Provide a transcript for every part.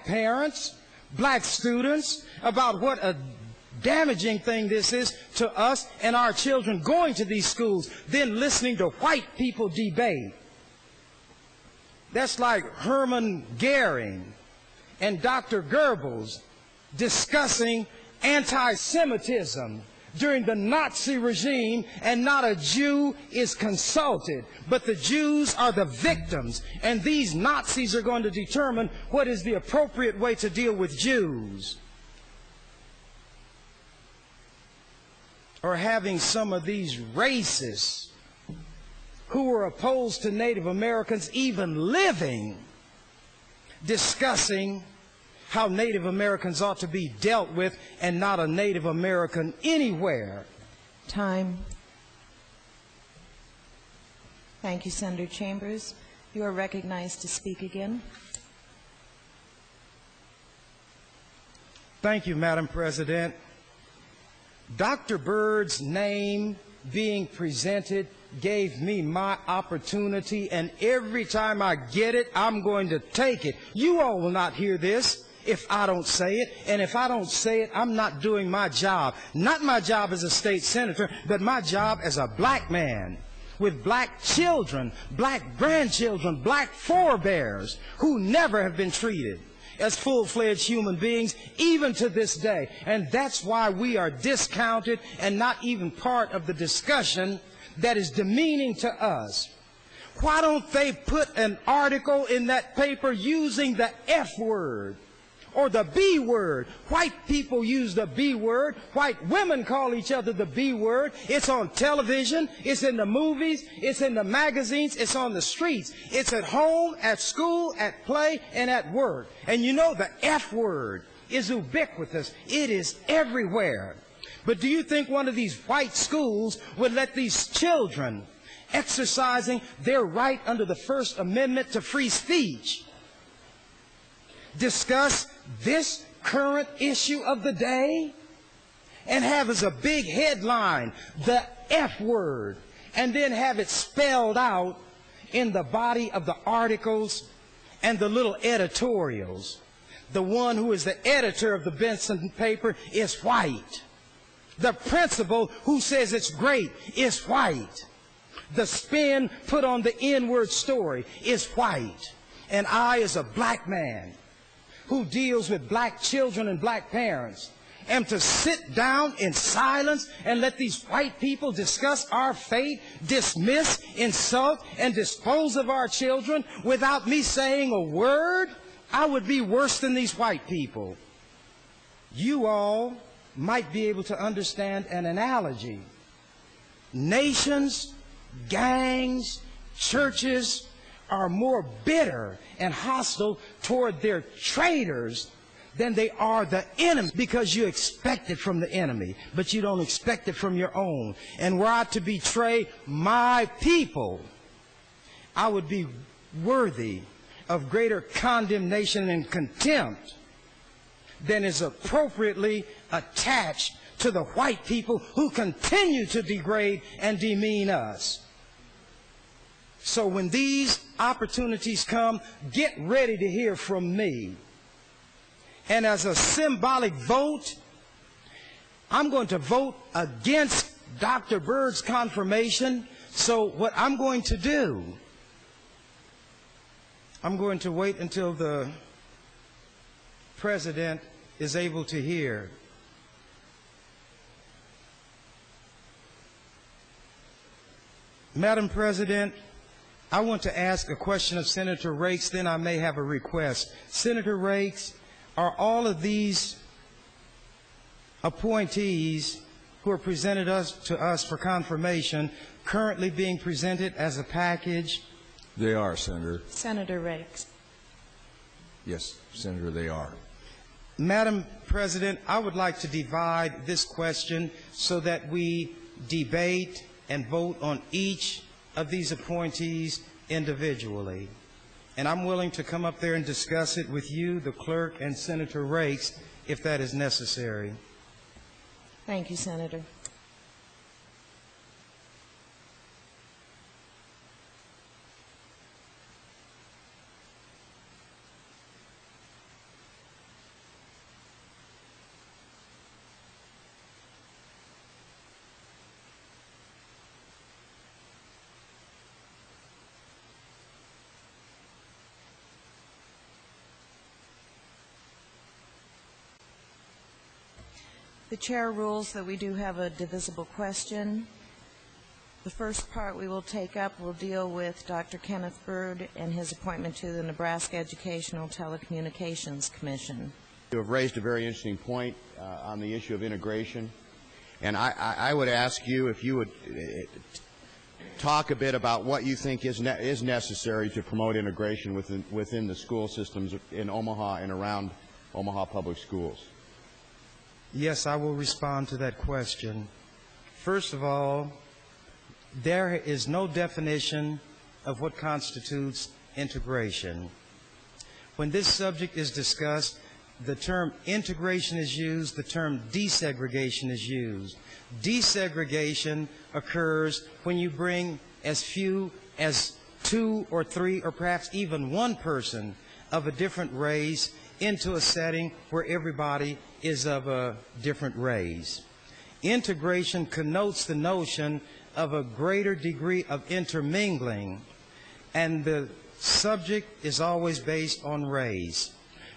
black parents, black students, about what a damaging thing this is to us and our children going to these schools, then listening to white people debate. That's like Hermann Goering and Dr. Goebbels discussing anti-Semitism during the Nazi regime, and not a Jew is consulted, but the Jews are the victims, and these Nazis are going to determine what is the appropriate way to deal with Jews. Or having some of these racists who were opposed to Native Americans even living, discussing how Native Americans ought to be dealt with, and not a Native American anywhere. Time. Thank you, Senator Chambers. You are recognized to speak again. Thank you, Madam President. Dr. Byrd's name being presented gave me my opportunity, and every time I get it, I'm going to take it. You all will not hear this if I don't say it, and if I don't say it, I'm not doing my job. Not my job as a state senator, but my job as a black man with black children, black grandchildren, black forebears who never have been treated as full-fledged human beings, even to this day. And that's why we are discounted and not even part of the discussion that is demeaning to us. Why don't they put an article in that paper using the F word or the B word? White people use the B word. White women call each other the B word. It's on television. It's in the movies. It's in the magazines. It's on the streets. It's at home, at school, at play, and at work. And you know the F word is ubiquitous. It is everywhere. But do you think one of these white schools would let these children exercising their right under the First Amendment to free speech discuss this current issue of the day and have as a big headline the F word, and then have it spelled out in the body of the articles and the little editorials? The one who is the editor of the Benson paper is white. The principal who says it's great is white. The spin put on the N-word story is white. And I, as a black man who deals with black children and black parents, am to sit down in silence and let these white people discuss our fate, dismiss, insult, and dispose of our children without me saying a word? I would be worse than these white people. You all might be able to understand an analogy. Nations, gangs, churches are more bitter and hostile toward their traitors than they are the enemy, because you expect it from the enemy, but you don't expect it from your own. And were I to betray my people, I would be worthy of greater condemnation and contempt than is appropriately attached to the white people who continue to degrade and demean us. So when these opportunities come, get ready to hear from me. And as a symbolic vote, I'm going to vote against Dr. Byrd's confirmation. So what I'm going to do, I'm going to wait until the President is able to hear. Madam President, I want to ask a question of Senator Rakes, then I may have a request. Senator Rakes, are all of these appointees who are presented to us for confirmation currently being presented as a package? They are, Senator. Senator Rakes. Yes, Senator, they are. Madam President, I would like to divide this question so that we debate and vote on each of these appointees individually. And I'm willing to come up there and discuss it with you, the clerk, and Senator Rakes, if that is necessary. Thank you, Senator. The chair rules that we do have a divisible question. The first part we will take up will deal with Dr. Kenneth Byrd and his appointment to the Nebraska Educational Telecommunications Commission. You have raised a very interesting point on the issue of integration, and I would ask you if you would talk a bit about what you think is necessary to promote integration within the school systems in Omaha and around Omaha Public Schools. Yes, I will respond to that question. First of all, there is no definition of what constitutes integration. When this subject is discussed, the term integration is used, the term desegregation is used. Desegregation occurs when you bring as few as 2 or 3 or perhaps even one person of a different race into a setting where everybody is of a different race. Integration connotes the notion of a greater degree of intermingling, and the subject is always based on race.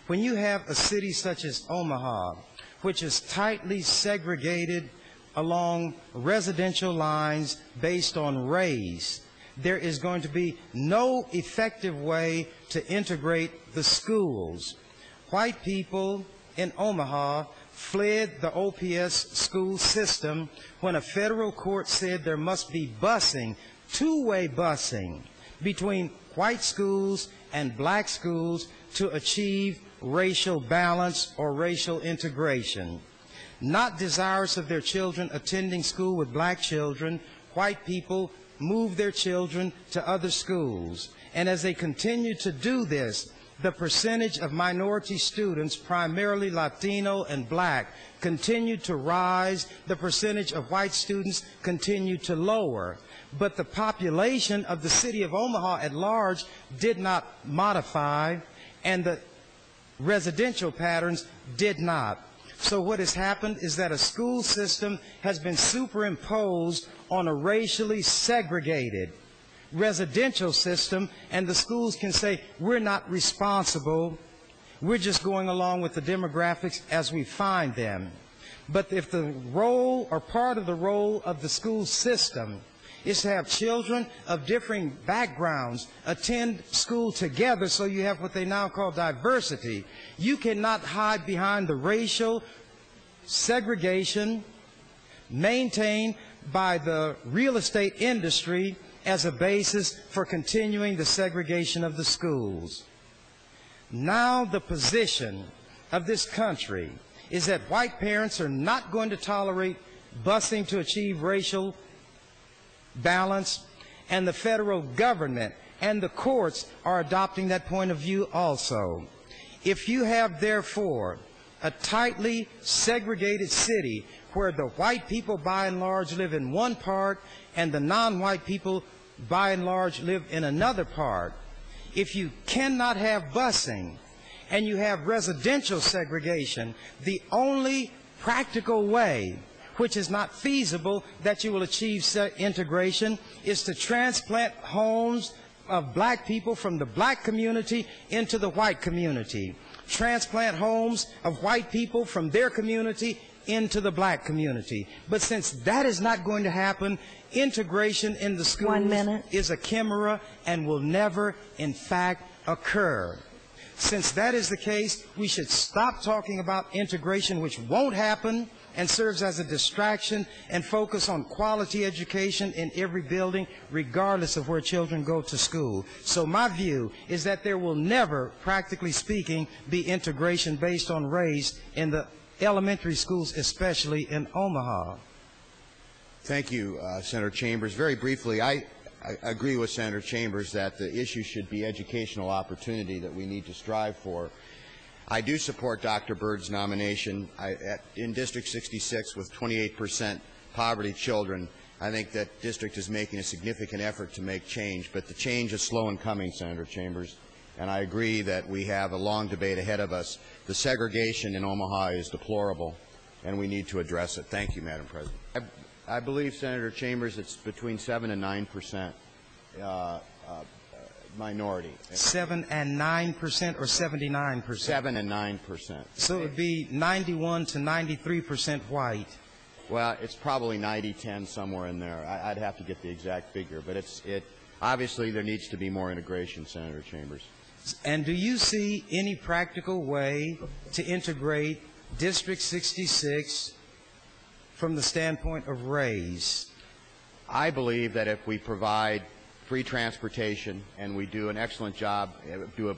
When you have a city such as Omaha, which is tightly segregated along residential lines based on race, there is going to be no effective way to integrate the schools. White people in Omaha fled the OPS school system when a federal court said there must be busing, two-way busing, between white schools and black schools to achieve racial balance or racial integration. Not desirous of their children attending school with black children, white people moved their children to other schools. And as they continue to do this, the percentage of minority students, primarily Latino and black, continued to rise. The percentage of white students continued to lower. But the population of the city of Omaha at large did not modify, and the residential patterns did not. So what has happened is that a school system has been superimposed on a racially segregated residential system, and the schools can say, we're not responsible, we're just going along with the demographics as we find them. But if the role or part of the role of the school system is to have children of differing backgrounds attend school together, so you have what they now call diversity, you cannot hide behind the racial segregation maintained by the real estate industry as a basis for continuing the segregation of the schools. Now the position of this country is that white parents are not going to tolerate busing to achieve racial balance, and the federal government and the courts are adopting that point of view also. If you have, therefore, a tightly segregated city where the white people by and large live in one part and the non-white people by and large live in another part, if you cannot have busing and you have residential segregation, the only practical way, which is not feasible, that you will achieve integration is to transplant homes of black people from the black community into the white community. Transplant homes of white people from their community into the black community. But since that is not going to happen, integration in the schools is a chimera and will never, in fact, occur. Since that is the case, we should stop talking about integration, which won't happen and serves as a distraction, and focus on quality education in every building, regardless of where children go to school. So my view is that there will never, practically speaking, be integration based on race in the elementary schools, especially in Omaha. Thank you, Senator Chambers. Very briefly, I agree with Senator Chambers that the issue should be educational opportunity that we need to strive for. I do support Dr. Byrd's nomination. In District 66, with 28% poverty children, I think that district is making a significant effort to make change, but the change is slow in coming, Senator Chambers, and I agree that we have a long debate ahead of us. The segregation in Omaha is deplorable, and we need to address it. Thank you, Madam President. I believe, Senator Chambers, it's between 7 and 9%. minority. 7 and 9% or 79%? 7 and 9%. So it would be 91 to 93% white. Well, it's probably 90-10 somewhere in there. I'd have to get the exact figure, but obviously there needs to be more integration, Senator Chambers. And do you see any practical way to integrate District 66 from the standpoint of race? I believe that if we provide free transportation and we do an excellent job, do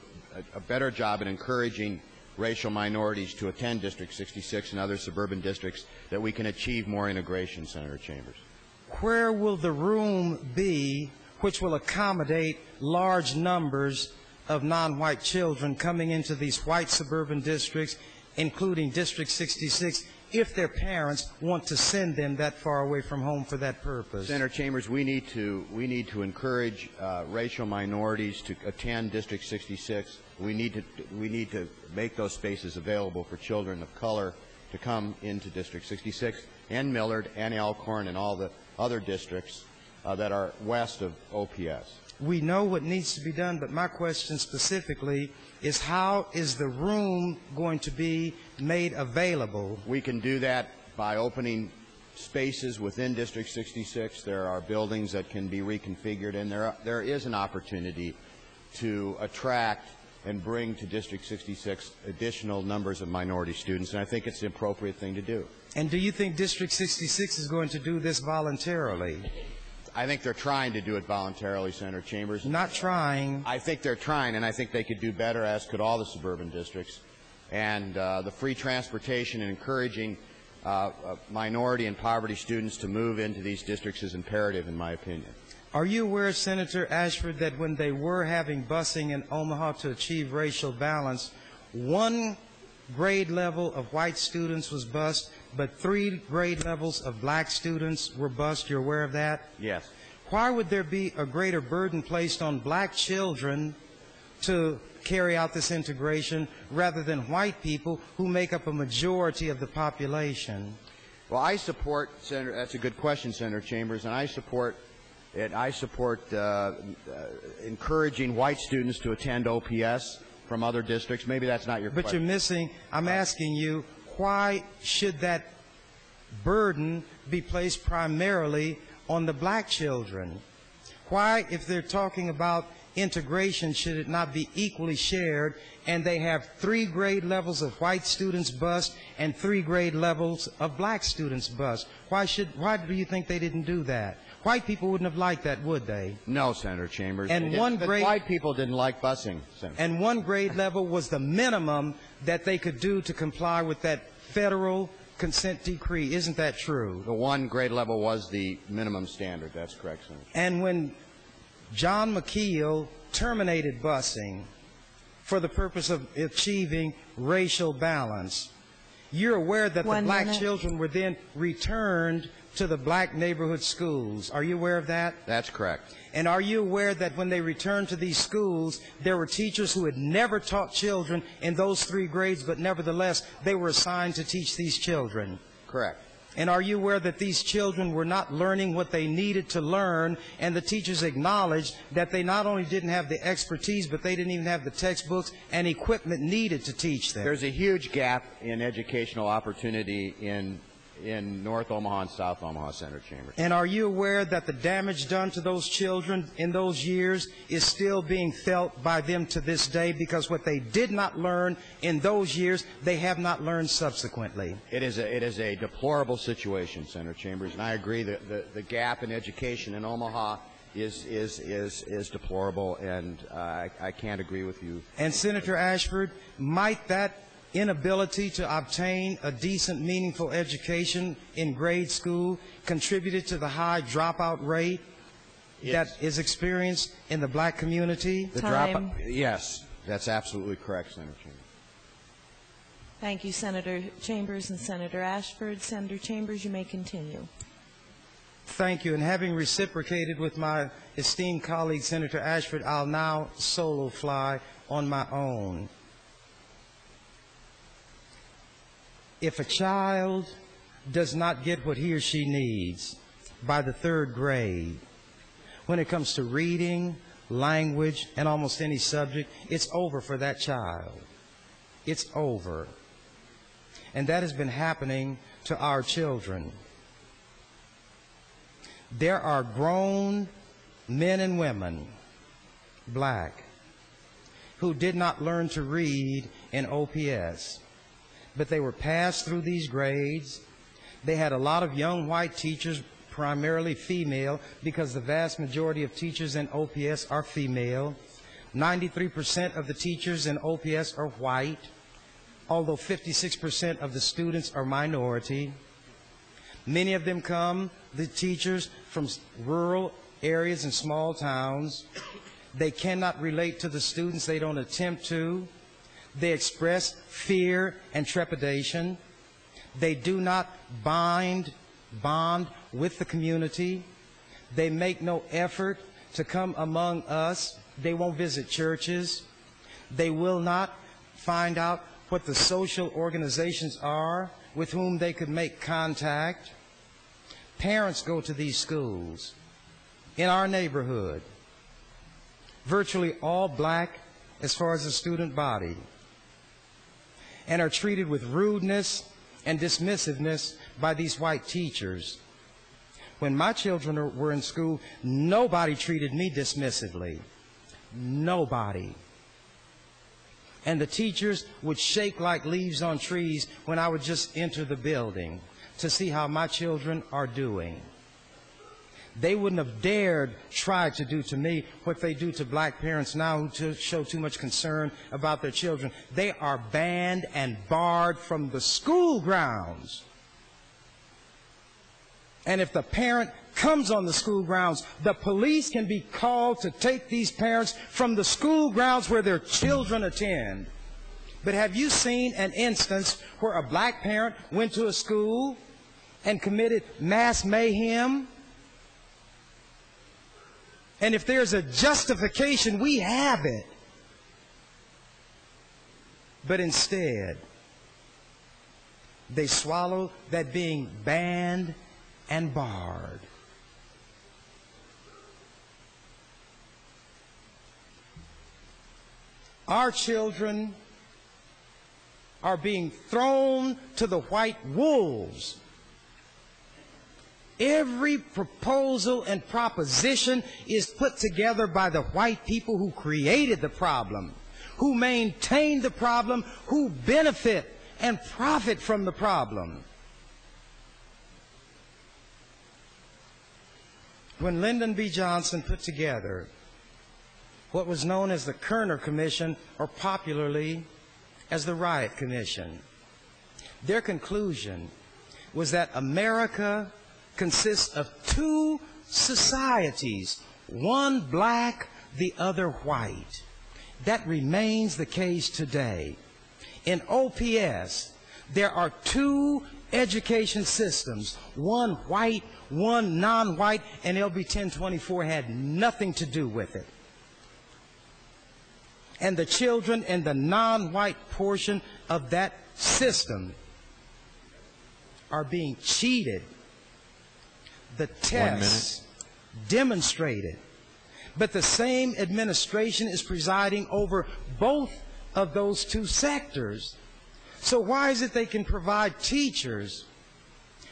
a better job in encouraging racial minorities to attend District 66 and other suburban districts, that we can achieve more integration, Senator Chambers. Where will the room be which will accommodate large numbers of non-white children coming into these white suburban districts, including District 66, if their parents want to send them that far away from home for that purpose? Senator Chambers, we need to encourage racial minorities to attend District 66. We need to make those spaces available for children of color to come into District 66 and Millard and Elkhorn and all the other districts that are west of OPS. We know what needs to be done, but my question specifically is, how is the room going to be made available? We can do that by opening spaces within District 66. There are buildings that can be reconfigured, and there is an opportunity to attract and bring to District 66 additional numbers of minority students, and I think it's the appropriate thing to do. And do you think District 66 is going to do this voluntarily? I think they're trying to do it voluntarily, Senator Chambers. Not trying. I think they're trying, and I think they could do better, as could all the suburban districts. And the free transportation and encouraging minority and poverty students to move into these districts is imperative, in my opinion. Are you aware, Senator Ashford, that when they were having busing in Omaha to achieve racial balance, 1 grade level of white students was bused, but 3 grade levels of black students were bused? You're aware of that? Yes. Why would there be a greater burden placed on black children to carry out this integration rather than white people who make up a majority of the population? Well, I support, Senator, that's a good question, Senator Chambers, and I support it. I support encouraging white students to attend OPS from other districts. Maybe that's not your question. But you're missing, I'm asking you, why should that burden be placed primarily on the black children? Why, if they're talking about integration, should it not be equally shared, and they have 3 grade levels of white students bused and 3 grade levels of black students bused? Why do you think they didn't do that? White people wouldn't have liked that, would they? No, Senator Chambers. And white people didn't like busing, Senator. And 1 grade level was the minimum that they could do to comply with that federal consent decree. Isn't that true? The 1 grade level was the minimum standard. That's correct, Senator. And when John McKeel terminated busing for the purpose of achieving racial balance, you're aware that the black children were then returned to the black neighborhood schools. Are you aware of that? That's correct. And are you aware that when they returned to these schools, there were teachers who had never taught children in those 3 grades, but nevertheless, they were assigned to teach these children? Correct. And are you aware that these children were not learning what they needed to learn, and the teachers acknowledged that they not only didn't have the expertise, but they didn't even have the textbooks and equipment needed to teach them? There's a huge gap in educational opportunity in North Omaha and South Omaha, Senator Chambers. And are you aware that the damage done to those children in those years is still being felt by them to this day, because what they did not learn in those years, they have not learned subsequently? It is a deplorable situation, Senator Chambers, and I agree that the gap in education in Omaha is deplorable, and I can't agree with you. And Senator Ashford, might that inability to obtain a decent, meaningful education in grade school contributed to the high dropout rate that is experienced in the black community? Yes, that's absolutely correct, Senator Chambers. Thank you, Senator Chambers and Senator Ashford. Senator Chambers, you may continue. Thank you. And having reciprocated with my esteemed colleague, Senator Ashford, I'll now solo fly on my own. If a child does not get what he or she needs by the 3rd grade, when it comes to reading, language, and almost any subject, it's over for that child. It's over. And that has been happening to our children. There are grown men and women, black, who did not learn to read in OPS, but they were passed through these grades. They had a lot of young white teachers, primarily female, because the vast majority of teachers in OPS are female. 93% of the teachers in OPS are white, although 56% of the students are minority. Many of them come, the teachers, from rural areas and small towns. They cannot relate to the students. They don't attempt to. They express fear and trepidation. They do not bond with the community. They make no effort to come among us. They won't visit churches. They will not find out what the social organizations are with whom they could make contact. Parents go to these schools in our neighborhood, virtually all black as far as the student body, and are treated with rudeness and dismissiveness by these white teachers. When my children were in school, nobody treated me dismissively. Nobody. And the teachers would shake like leaves on trees when I would just enter the building to see how my children are doing. They wouldn't have dared try to do to me what they do to black parents now who show too much concern about their children. They are banned and barred from the school grounds. And if the parent comes on the school grounds, the police can be called to take these parents from the school grounds where their children attend. But have you seen an instance where a black parent went to a school and committed mass mayhem? And if there's a justification, we have it. But instead, they swallow that being banned and barred. Our children are being thrown to the white wolves. Every proposal and proposition is put together by the white people who created the problem, who maintain the problem, who benefit and profit from the problem. When Lyndon B. Johnson put together what was known as the Kerner Commission, or popularly as the Riot Commission, their conclusion was that America consists of two societies, one black, the other white. That remains the case today. In OPS, there are two education systems, one white, one non-white, and LB 1024 had nothing to do with it. And the children in the non-white portion of that system are being cheated. The tests demonstrated. But the same administration is presiding over both of those two sectors. So why is it they can provide teachers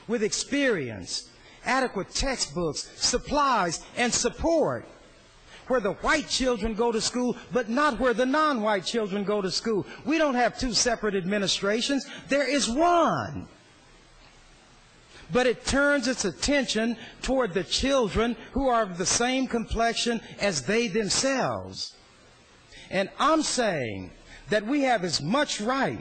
with experience, adequate textbooks, supplies, and support where the white children go to school, but not where the non-white children go to school? We don't have two separate administrations. There is one. But it turns its attention toward the children who are of the same complexion as they themselves. And I'm saying that we have as much right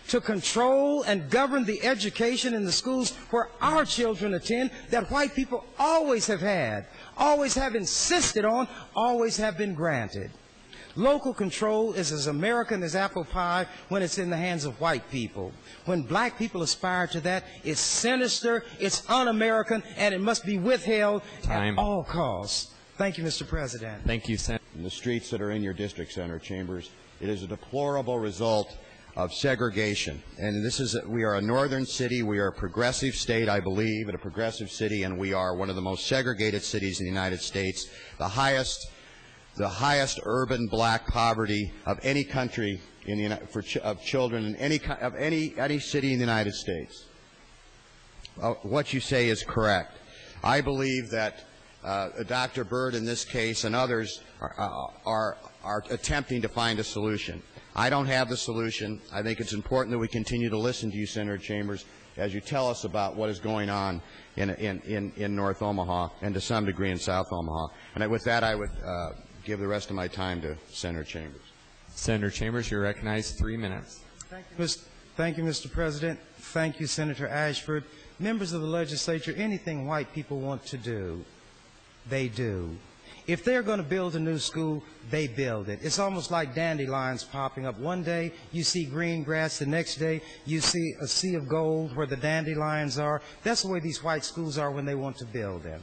to control and govern the education in the schools where our children attend that white people always have had, always have insisted on, always have been granted. Local control is as American as apple pie when it's in the hands of white people. When black people aspire to that, it's sinister, it's un-American, and it must be withheld at all costs. Thank you, Mr. President. Thank you, Senator. In the streets that are in your district, Senator Chambers, it is a deplorable result of segregation. And we are a northern city, we are a progressive state, I believe, and a progressive city, and we are one of the most segregated cities in the United States, the highest the highest urban black poverty of any country in the of children in any city in the United States. What you say is correct. I believe that Dr. Byrd in this case and others are attempting to find a solution. I don't have the solution. I think it's important that we continue to listen to you, Senator Chambers, as you tell us about what is going on in North Omaha and to some degree in South Omaha. And with that, I would give the rest of my time to Senator Chambers. Senator Chambers, you're recognized 3 minutes. Thank you, Mr. President. Thank you, Senator Ashford. Members of the legislature, anything white people want to do, they do. If they're going to build a new school, they build it. It's almost like dandelions popping up. One day you see green grass, the next day you see a sea of gold where the dandelions are. That's the way these white schools are when they want to build them.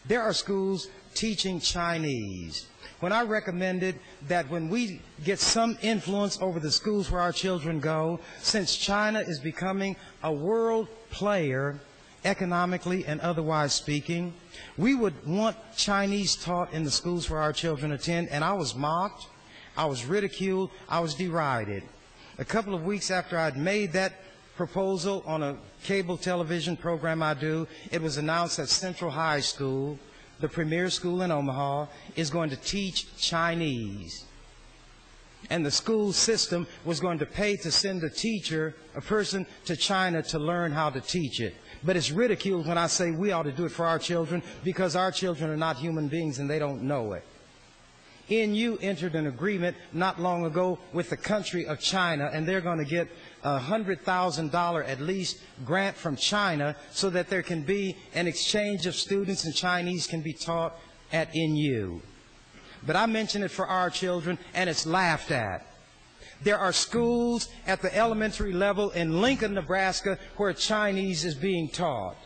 There are schools teaching Chinese. When I recommended that when we get some influence over the schools where our children go, since China is becoming a world player, economically and otherwise speaking, we would want Chinese taught in the schools where our children attend, and I was mocked, I was ridiculed, I was derided. A couple of weeks after I'd made that proposal on a cable television program I do, it was announced that Central High School, the premier school in Omaha, is going to teach Chinese. And the school system was going to pay to send a teacher, a person, to China to learn how to teach it. But it's ridiculed when I say we ought to do it for our children because our children are not human beings and they don't know it. NU entered an agreement not long ago with the country of China, and they're going to get a $100,000 at least grant from China so that there can be an exchange of students and Chinese can be taught at NU. But I mention it for our children, and it's laughed at. There are schools at the elementary level in Lincoln, Nebraska, where Chinese is being taught.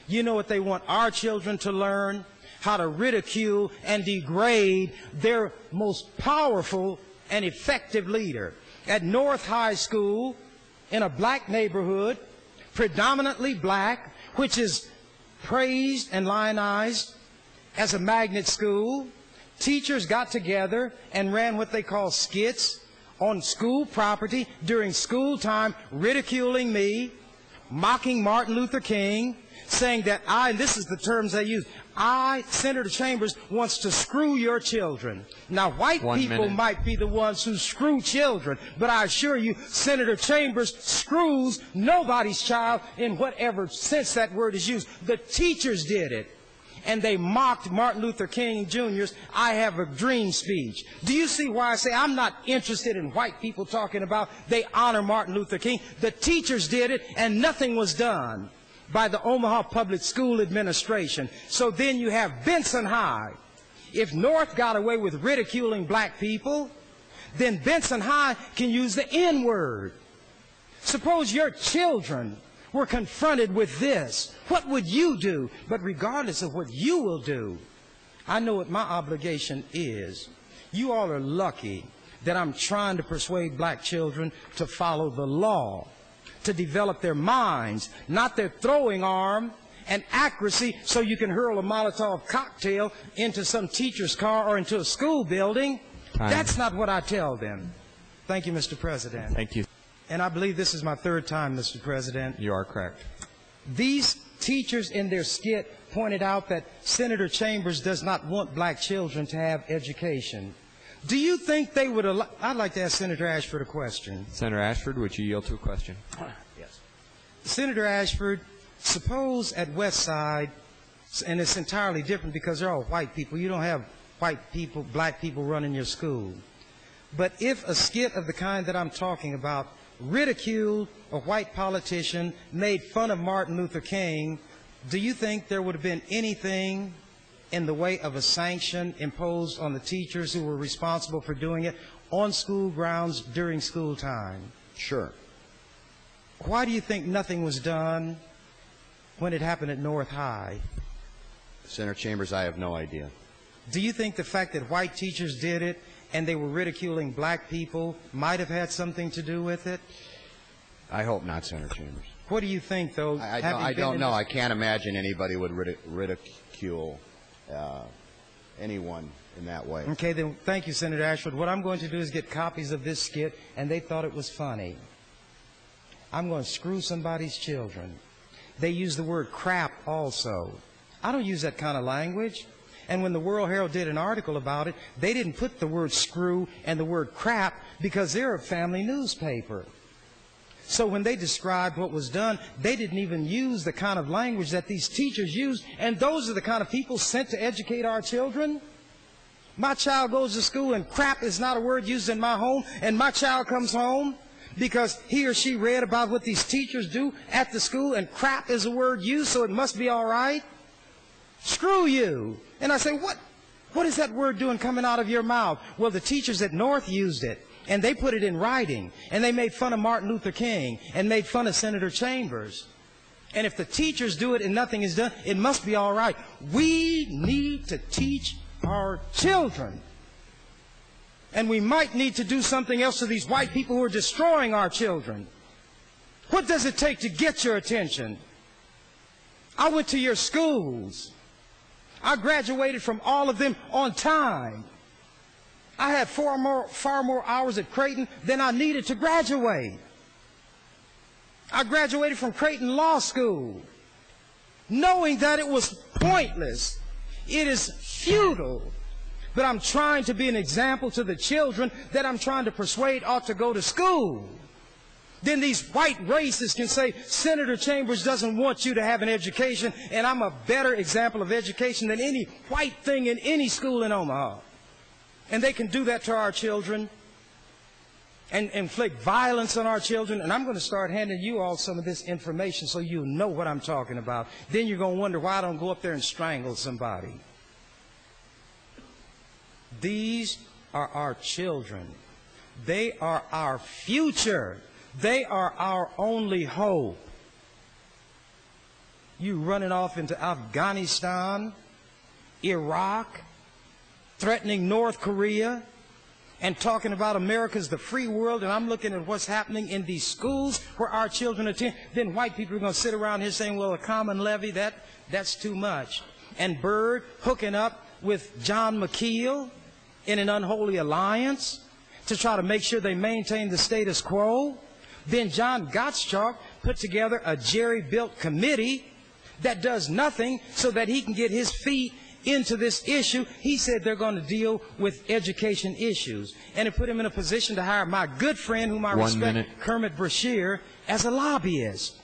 You know what they want our children to learn? How to ridicule and degrade their most powerful and effective leader. At North High School, in a black neighborhood, predominantly black, which is praised and lionized as a magnet school, teachers got together and ran what they call skits on school property during school time, ridiculing me, mocking Martin Luther King, saying that and this is the terms they use, Senator Chambers, wants to screw your children. Now, white people might be the ones who screw children, but I assure you, Senator Chambers screws nobody's child in whatever sense that word is used. The teachers did it. And they mocked Martin Luther King Jr.'s I Have a Dream speech. Do you see why I say I'm not interested in white people talking about they honor Martin Luther King? The teachers did it, and nothing was done by the Omaha Public School Administration. So then you have Benson High. If North got away with ridiculing black people, then Benson High can use the N-word. Suppose your children were confronted with this. What would you do? But regardless of what you will do, I know what my obligation is. You all are lucky that I'm trying to persuade black children to follow the law, to develop their minds, not their throwing arm and accuracy so you can hurl a Molotov cocktail into some teacher's car or into a school building. Time. That's not what I tell them. Thank you, Mr. President. Thank you. And I believe this is my third time, Mr. President. You are correct. These teachers in their skit pointed out that Senator Chambers does not want black children to have education. Do you think they would allow... I'd like to ask Senator Ashford a question. Senator Ashford, would you yield to a question? Yes. Senator Ashford, suppose at West Side, and it's entirely different because they're all white people. You don't have white people, black people running your school. But if a skit of the kind that I'm talking about ridiculed a white politician, made fun of Martin Luther King, do you think there would have been anything in the way of a sanction imposed on the teachers who were responsible for doing it on school grounds during school time? Sure. Why do you think nothing was done when it happened at North High? Senator Chambers, I have no idea. Do you think the fact that white teachers did it and they were ridiculing black people might have had something to do with it? I hope not, Senator Chambers. What do you think, though? I don't know. I can't imagine anybody would ridicule anyone in that way. Okay, then thank you, Senator Ashford. What I'm going to do is get copies of this skit, and they thought it was funny. I'm going to screw somebody's children. They use the word crap also. I don't use that kind of language. And when the World Herald did an article about it, they didn't put the word screw and the word crap because they're a family newspaper. So when they described what was done, they didn't even use the kind of language that these teachers use, and those are the kind of people sent to educate our children. My child goes to school and crap is not a word used in my home, and my child comes home because he or she read about what these teachers do at the school, and crap is a word used, so it must be all right. Screw you. And I say, what is that word doing coming out of your mouth? Well, the teachers at North used it, and they put it in writing, and they made fun of Martin Luther King and made fun of Senator Chambers. And if the teachers do it and nothing is done, it must be all right. We need to teach our children. And we might need to do something else to these white people who are destroying our children. What does it take to get your attention? I went to your schools. I graduated from all of them on time. I had far more hours at Creighton than I needed to graduate. I graduated from Creighton Law School, knowing that it was pointless. It is futile. But I'm trying to be an example to the children that I'm trying to persuade ought to go to school. Then these white racists can say, Senator Chambers doesn't want you to have an education, and I'm a better example of education than any white thing in any school in Omaha. And they can do that to our children and inflict violence on our children. And I'm going to start handing you all some of this information so you know what I'm talking about. Then you're going to wonder why I don't go up there and strangle somebody. These are our children. They are our future. They are our only hope. You running off into Afghanistan, Iraq, threatening North Korea, and talking about America's the free world, and I'm looking at what's happening in these schools where our children attend. Then white people are going to sit around here saying, well, a common levy, that's too much. And Byrd hooking up with John McKeel in an unholy alliance to try to make sure they maintain the status quo. Then John Gottschalk put together a jerry-built committee that does nothing so that he can get his feet into this issue. He said they're going to deal with education issues. And it put him in a position to hire my good friend, whom I respect, Kermit Brashear, as a lobbyist.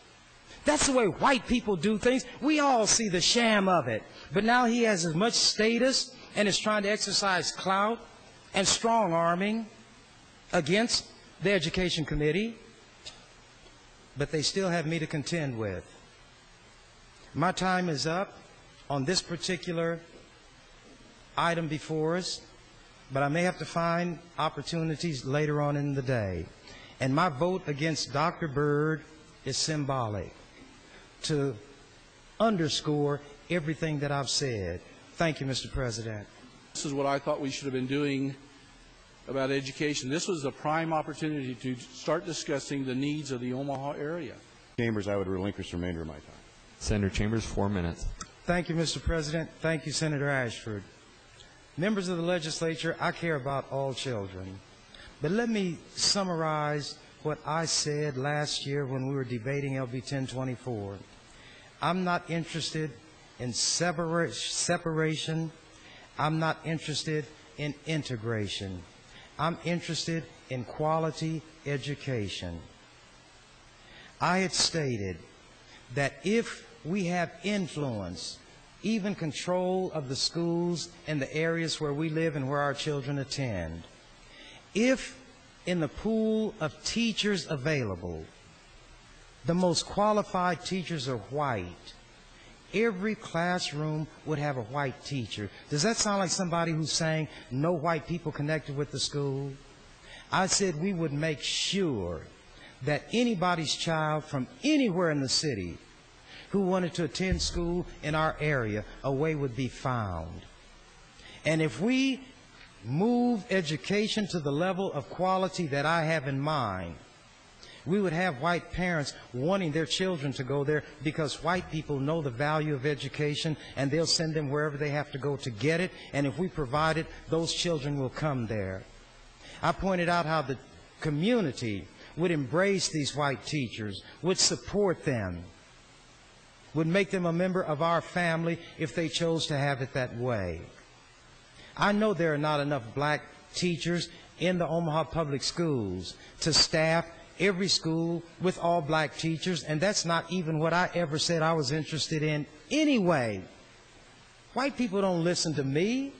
That's the way white people do things. We all see the sham of it. But now he has as much status and is trying to exercise clout and strong-arming against the Education Committee. But they still have me to contend with. My time is up on this particular item before us, but I may have to find opportunities later on in the day. And my vote against Dr. Byrd is symbolic to underscore everything that I've said. Thank you, Mr. President. This is what I thought we should have been doing about education. This was a prime opportunity to start discussing the needs of the Omaha area. Chambers, I would relinquish the remainder of my time. Senator Chambers, 4 minutes. Thank you, Mr. President. Thank you, Senator Ashford. Members of the legislature, I care about all children. But let me summarize what I said last year when we were debating LB 1024. I'm not interested in separation. I'm not interested in integration. I'm interested in quality education. I had stated that if we have influence, even control of the schools and the areas where we live and where our children attend, if in the pool of teachers available, the most qualified teachers are white, every classroom would have a white teacher. Does that sound like somebody who's saying no white people connected with the school? I said we would make sure that anybody's child from anywhere in the city who wanted to attend school in our area, a way would be found. And if we move education to the level of quality that I have in mind, We would have white parents wanting their children to go there because white people know the value of education, and they'll send them wherever they have to go to get it. And if we provide it, those children will come there. I pointed out how the community would embrace these white teachers, would support them, would make them a member of our family if they chose to have it that way. I know there are not enough black teachers in the Omaha Public Schools to staff every school with all black teachers, and that's not even what I ever said I was interested in anyway. White people don't listen to me.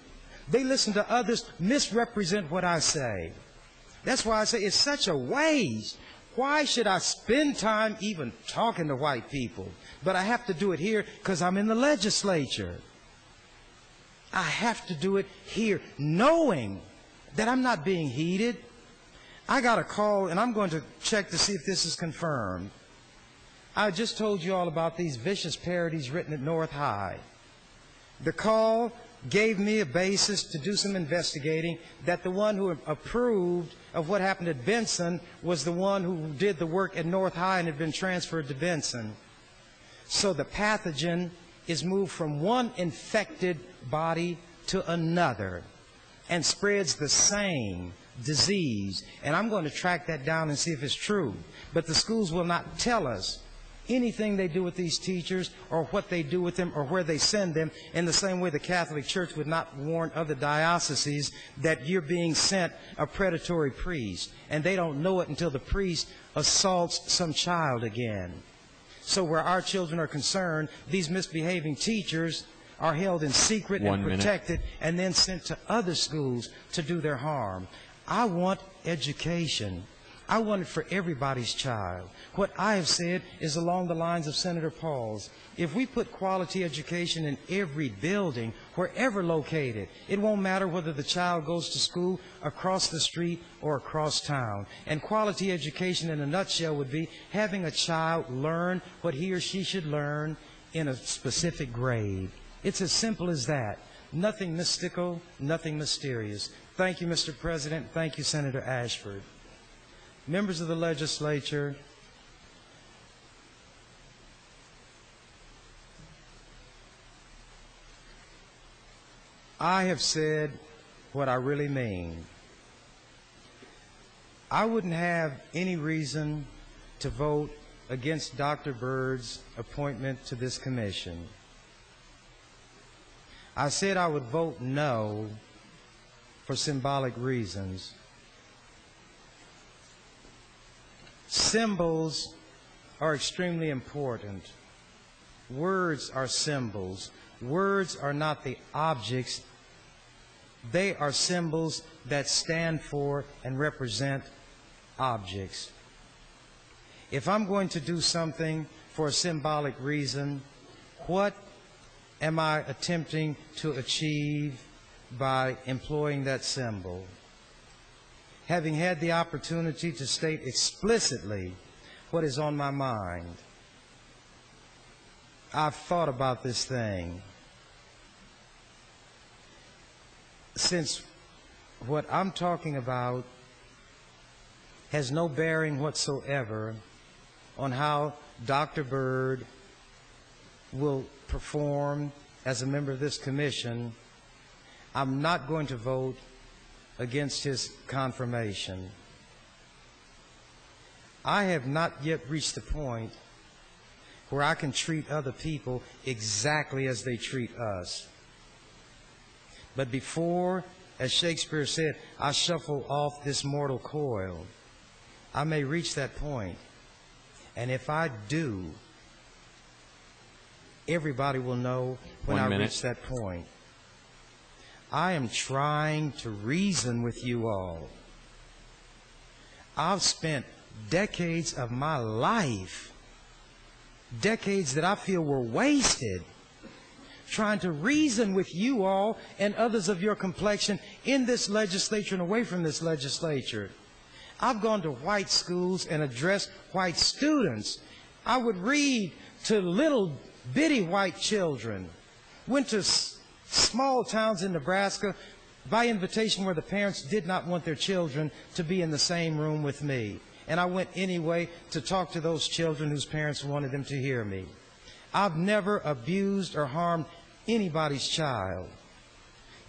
They listen to others misrepresent what I say. That's why I say it's such a waste. Why should I spend time even talking to white people? But I have to do it here because I'm in the legislature. I have to do it here knowing that I'm not being heeded. I got a call, and I'm going to check to see if this is confirmed. I just told you all about these vicious parodies written at North High. The call gave me a basis to do some investigating, that the one who approved of what happened at Benson was the one who did the work at North High and had been transferred to Benson. So the pathogen is moved from one infected body to another and spreads the same disease. And I'm going to track that down and see if it's true. But the schools will not tell us anything they do with these teachers or what they do with them or where they send them, in the same way the Catholic Church would not warn other dioceses that you're being sent a predatory priest, and they don't know it until the priest assaults some child again. So where our children are concerned, these misbehaving teachers are held in secret and protected and then sent to other schools to do their harm. I want education. I want it for everybody's child. What I have said is along the lines of Senator Paul's. If we put quality education in every building, wherever located, it won't matter whether the child goes to school across the street or across town. And quality education in a nutshell would be having a child learn what he or she should learn in a specific grade. It's as simple as that. Nothing mystical, nothing mysterious. Thank you, Mr. President. Thank you, Senator Ashford. Members of the legislature, I have said what I really mean. I wouldn't have any reason to vote against Dr. Byrd's appointment to this commission. I said I would vote no for symbolic reasons. Symbols are extremely important. Words are symbols. Words are not the objects. They are symbols that stand for and represent objects. If I'm going to do something for a symbolic reason, what am I attempting to achieve by employing that symbol? Having had the opportunity to state explicitly what is on my mind, I've thought about this thing. Since what I'm talking about has no bearing whatsoever on how Dr. Byrd will perform as a member of this commission, I'm not going to vote against his confirmation. I have not yet reached the point where I can treat other people exactly as they treat us. But before, as Shakespeare said, I shuffle off this mortal coil, I may reach that point. And if I do, everybody will know when I reach that point. I am trying to reason with you all. I've spent decades of my life, decades that I feel were wasted, trying to reason with you all and others of your complexion in this legislature and away from this legislature. I've gone to white schools and addressed white students. I would read to little bitty white children. Went to small towns in Nebraska by invitation where the parents did not want their children to be in the same room with me. and I went anyway to talk to those children whose parents wanted them to hear me. I've never abused or harmed anybody's child.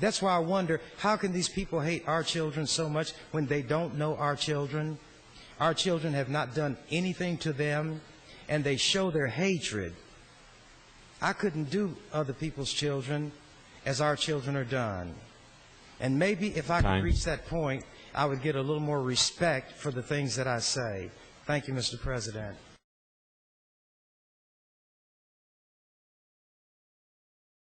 That's why I wonder, how can these people hate our children so much when they don't know our children? Our children have not done anything to them, and they show their hatred. I couldn't do other people's children as our children are done. And maybe if I could reach that point, I would get a little more respect for the things that I say. Thank you, Mr. President.